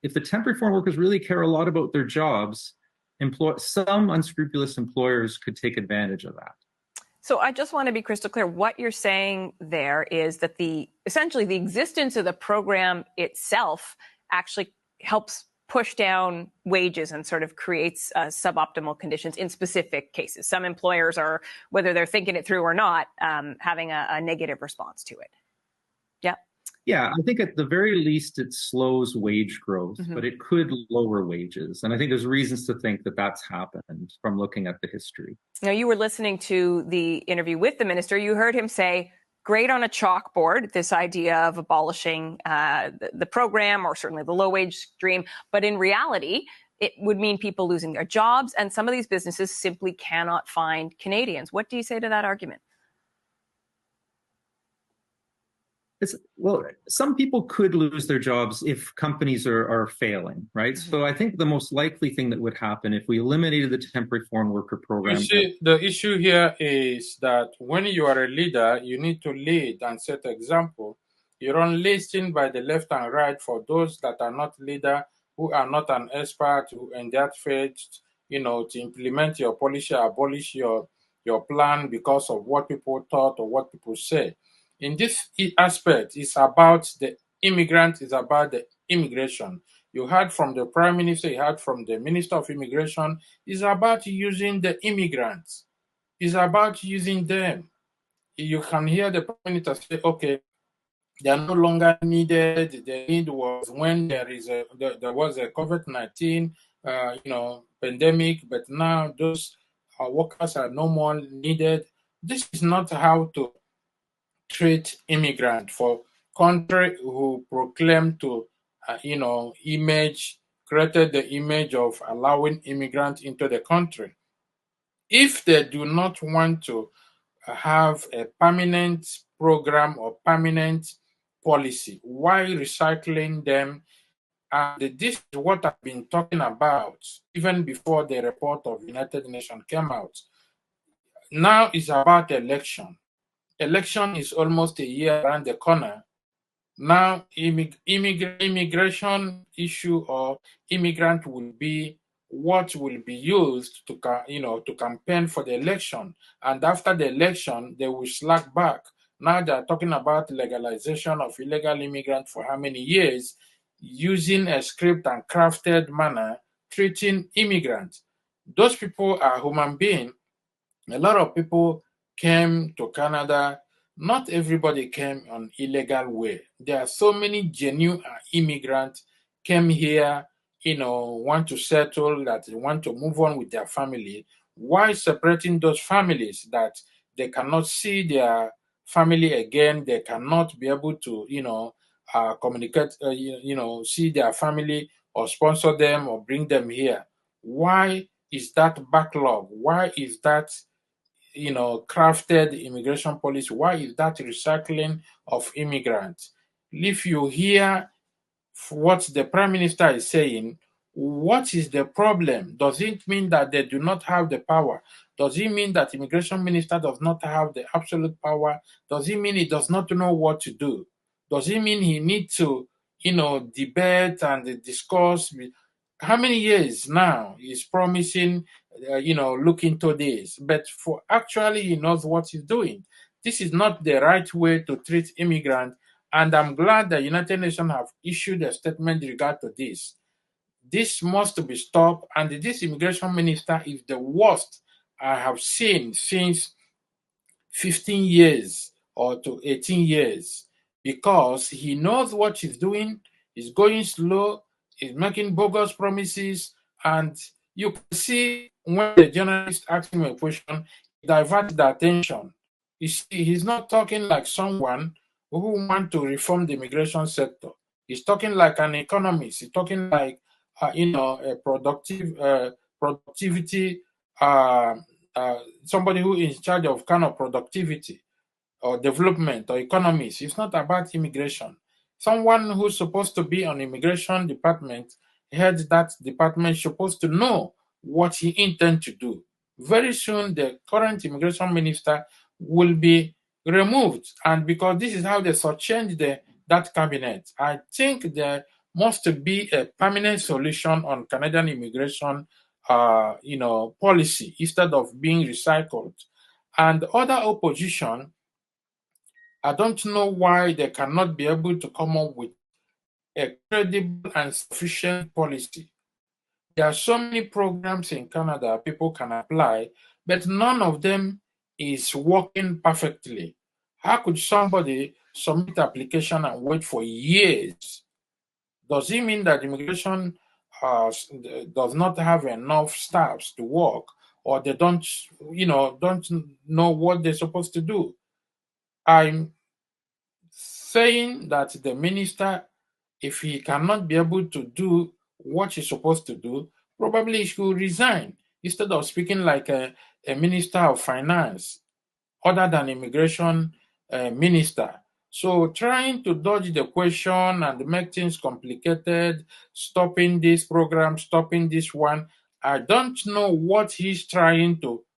if the temporary foreign workers really care a lot about their jobs, some unscrupulous employers could take advantage of that. So I just want to be crystal clear. What you're saying there is that essentially the existence of the program itself actually helps push down wages and sort of creates suboptimal conditions in specific cases. Some employers are, whether they're thinking it through or not, having a negative response to it. Yeah. Yeah, I think at the very least it slows wage growth, but it could lower wages. And I think there's reasons to think that that's happened from looking at the history. Now, you were listening to the interview with the minister. You heard him say, great on a chalkboard, this idea of abolishing the program or certainly the low wage stream. But in reality, it would mean people losing their jobs, and some of these businesses simply cannot find Canadians. What do you say to that argument? Well, some people could lose their jobs if companies are failing, right? So I think the most likely thing that would happen if we eliminated the temporary foreign worker program. You see, the issue here is that when you are a leader, you need to lead and set example. You don't listen by the left and right for those that are not leader, who are not an expert, who in that faith, to implement your policy, abolish your plan because of what people thought or what people say. In this aspect, it's about the immigrant, it's about the immigration. You heard from the Prime Minister, you heard from the Minister of Immigration. It's about using the immigrants. It's about using them. You can hear the Prime Minister say, okay, they are no longer needed. The need was when there was a COVID-19 pandemic, but now those workers are no more needed. This is not how to treat immigrant for country who proclaim to created the image of allowing immigrants into the country. If they do not want to have a permanent program or permanent policy, why recycling them? And this is what I've been talking about even before the report of United Nations came out. Now it's about election. Election is almost a year around the corner. Now, immigration issue or immigrant will be what will be used to campaign for the election. And after the election, they will slack back. Now they are talking about legalization of illegal immigrants for how many years, using a script and crafted manner, treating immigrants. Those people are human beings. A lot of people came to Canada. Not everybody came on illegal way. There are so many genuine immigrants came here, want to settle, that they want to move on with their family. Why separating those families that they cannot see their family again? They cannot be able to, communicate, see their family or sponsor them or bring them here. Why is that backlog? Why is that crafted immigration policy? Why is that recycling of immigrants? If you hear what the Prime Minister is saying, what is the problem? Does it mean that they do not have the power? Does it mean that Immigration Minister does not have the absolute power? Does it mean he does not know what to do? Does it mean he needs to, debate and discuss? How many years now he's promising, look into this, but for actually he knows what he's doing. This is not the right way to treat immigrants, and I'm glad the United Nations have issued a statement in regard to this. This must be stopped, and this immigration minister is the worst I have seen since 15 years or to 18 years, because he knows what he's doing, he's going slow, he's making bogus promises, and you can see when the journalist asks him a question, he diverts the attention. You see, he's not talking like someone who wants to reform the immigration sector. He's talking like an economist. He's talking like, a productivity, somebody who is in charge of kind of productivity or development or economics. It's not about immigration. Someone who's supposed to be on immigration department, head that department, supposed to know what he intends to do. Very soon, the current immigration minister will be removed, and because this is how they shortchange that cabinet, I think the must be a permanent solution on Canadian immigration, policy instead of being recycled. And other opposition, I don't know why they cannot be able to come up with a credible and sufficient policy. There are so many programs in Canada people can apply, but none of them is working perfectly. How could somebody submit application and wait for years? Does it mean that immigration does not have enough staffs to work, or they don't know what they're supposed to do? I'm saying that the minister, if he cannot be able to do what he's supposed to do, probably he should resign instead of speaking like a minister of finance, other than immigration minister. So trying to dodge the question and make things complicated, stopping this program, stopping this one, I don't know what he's trying to